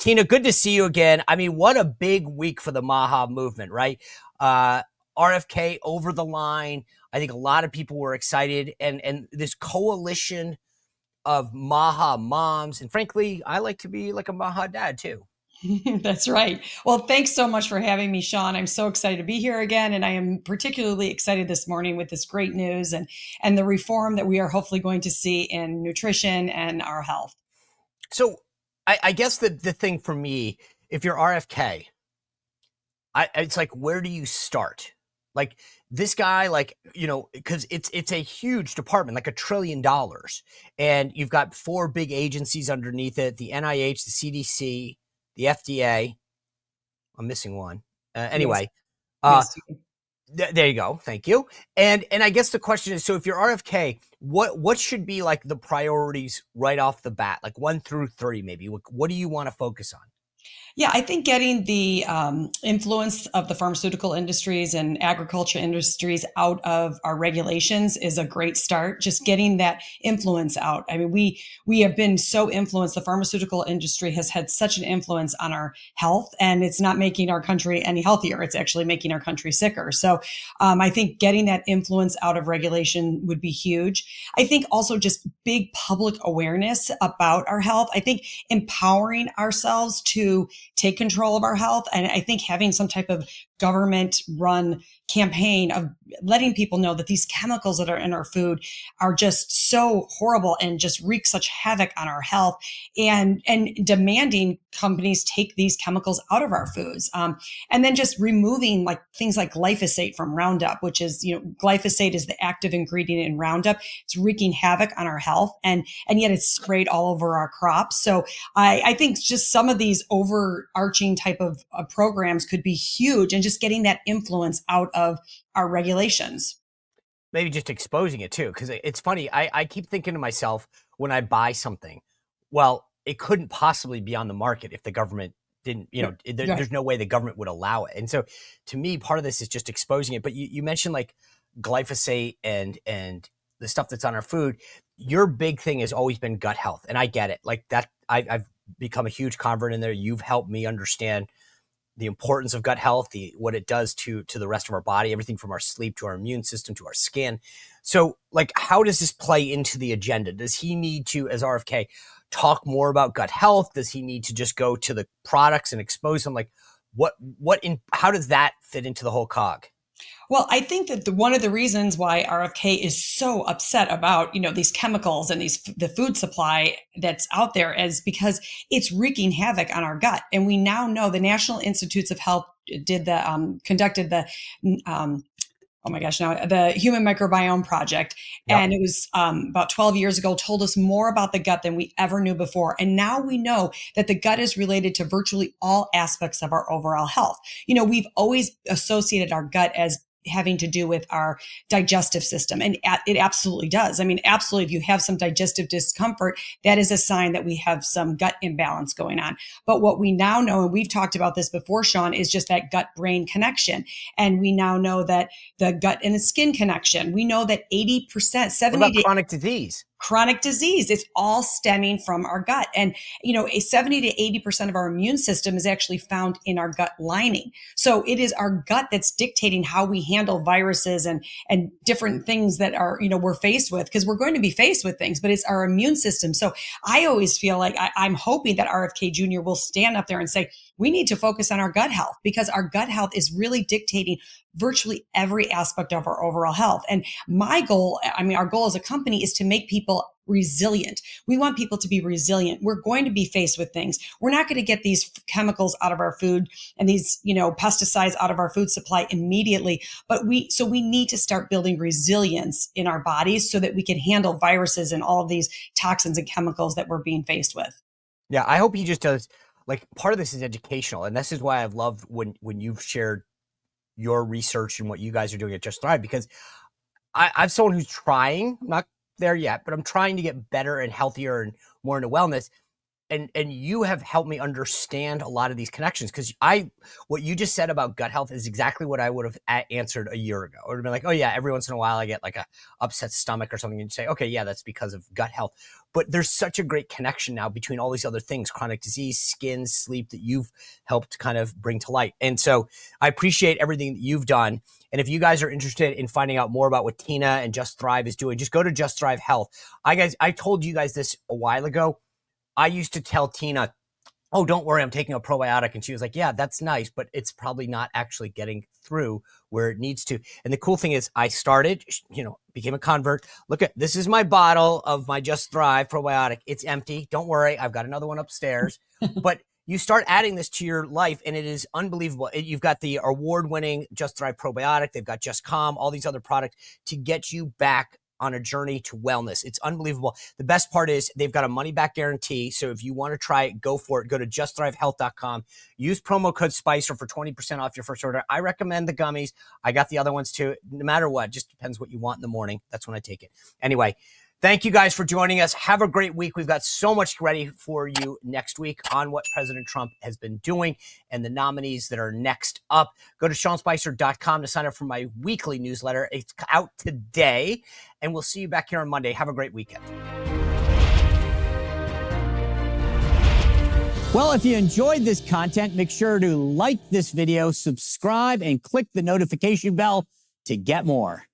Tina, good to see you again. I mean, what a big week for the Maha movement, right? RFK over the line. I think a lot of people were excited, and this coalition of Maha moms, and frankly, I like to be like a Maha dad too. That's right. Well, thanks so much for having me, Sean. I'm so excited to be here again, and I am particularly excited this morning with this great news and the reform that we are hopefully going to see in nutrition and our health. So, I guess the thing for me, if you're RFK, it's like, where do you start? Like this guy, like, because it's a huge department, like $1 trillion, and you've got four big agencies underneath it: the NIH, the CDC, the FDA. I'm missing one. Yes, Anyway, uh, yes. there you go. Thank you. And I guess the question is, so if you're RFK, what should be like the priorities right off the bat, like 1 through 3, maybe? What do you want to focus on? Yeah, I think getting the influence of the pharmaceutical industries and agriculture industries out of our regulations is a great start. Just getting that influence out. I mean, we have been so influenced. The pharmaceutical industry has had such an influence on our health, and it's not making our country any healthier. It's actually making our country sicker. So, I think getting that influence out of regulation would be huge. I think also just big public awareness about our health. I think empowering ourselves to take control of our health. And I think having some type of government run campaign of letting people know that these chemicals that are in our food are just so horrible and just wreak such havoc on our health, and demanding companies take these chemicals out of our foods. And then just removing like things like glyphosate from Roundup, which is, glyphosate is the active ingredient in Roundup. It's wreaking havoc on our health, and yet it's sprayed all over our crops. So I think just some of these overarching type of programs could be huge, and just getting that influence out of our regulations. Maybe just exposing it too, because it's funny. I keep thinking to myself when I buy something, well, it couldn't possibly be on the market if the government didn't, Right. there's no way the government would allow it. And so to me, part of this is just exposing it. But you mentioned like glyphosate and the stuff that's on our food. Your big thing has always been gut health. And I get it. Like that, I've become a huge convert in there. You've helped me understand the importance of gut health, what it does to the rest of our body, everything from our sleep to our immune system to our skin. So, like, how does this play into the agenda? Does he need to, as RFK, talk more about gut health? Does he need to just go to the products and expose them? Like, how does that fit into the whole cog? Well, I think that one of the reasons why RFK is so upset about, these chemicals and the food supply that's out there is because it's wreaking havoc on our gut. And we now know the National Institutes of Health conducted the, um, oh my gosh, now the Human Microbiome Project. Yep. And it was about 12 years ago, told us more about the gut than we ever knew before. And now we know that the gut is related to virtually all aspects of our overall health. We've always associated our gut as having to do with our digestive system. And it absolutely does. I mean, absolutely, if you have some digestive discomfort, that is a sign that we have some gut imbalance going on. But what we now know, and we've talked about this before, Sean, is just that gut brain connection. And we now know that the gut and the skin connection, we know that 80%, What 70 about to chronic disease? chronic disease. It's all stemming from our gut. And, a 70 to 80% of our immune system is actually found in our gut lining. So it is our gut that's dictating how we handle viruses and different things that are, we're faced with, because we're going to be faced with things, but it's our immune system. So I always feel like I'm hoping that RFK Jr. will stand up there and say, we need to focus on our gut health, because our gut health is really dictating virtually every aspect of our overall health. And our goal as a company is to make people resilient. We want people to be resilient. We're going to be faced with things. We're not going to get these chemicals out of our food and these, pesticides out of our food supply immediately, but we need to start building resilience in our bodies so that we can handle viruses and all of these toxins and chemicals that we're being faced with. Yeah, I hope he just does. Like, part of this is educational, and this is why I've loved when you've shared your research and what you guys are doing at Just Thrive, because I'm someone who's trying, I'm not there yet, but I'm trying to get better and healthier and more into wellness. and you have helped me understand a lot of these connections, because what you just said about gut health is exactly what I would have answered a year ago. I would have been like, oh yeah, every once in a while I get like a upset stomach or something, and you say, okay, yeah, that's because of gut health. But there's such a great connection now between all these other things, chronic disease, skin, sleep, that you've helped kind of bring to light. And so I appreciate everything that you've done. And if you guys are interested in finding out more about what Tina and Just Thrive is doing, just go to Just Thrive Health. I told you guys this a while ago. I used to tell Tina, oh, don't worry, I'm taking a probiotic. And she was like, yeah, that's nice, but it's probably not actually getting through where it needs to. And the cool thing is I started, became a convert. Look at, this is my bottle of my Just Thrive probiotic. It's empty. Don't worry. I've got another one upstairs. But you start adding this to your life, and it is unbelievable. You've got the award-winning Just Thrive probiotic. They've got Just Calm, all these other products to get you back on a journey to wellness. It's unbelievable. The best part is they've got a money-back guarantee. So if you want to try it, go for it. Go to justthrivehealth.com. Use promo code SPICER for 20% off your first order. I recommend the gummies. I got the other ones too. No matter what, just depends what you want in the morning. That's when I take it. Anyway, thank you guys for joining us. Have a great week. We've got so much ready for you next week on what President Trump has been doing and the nominees that are next up. Go to SeanSpicer.com to sign up for my weekly newsletter. It's out today, and we'll see you back here on Monday. Have a great weekend. Well, if you enjoyed this content, make sure to like this video, subscribe, and click the notification bell to get more.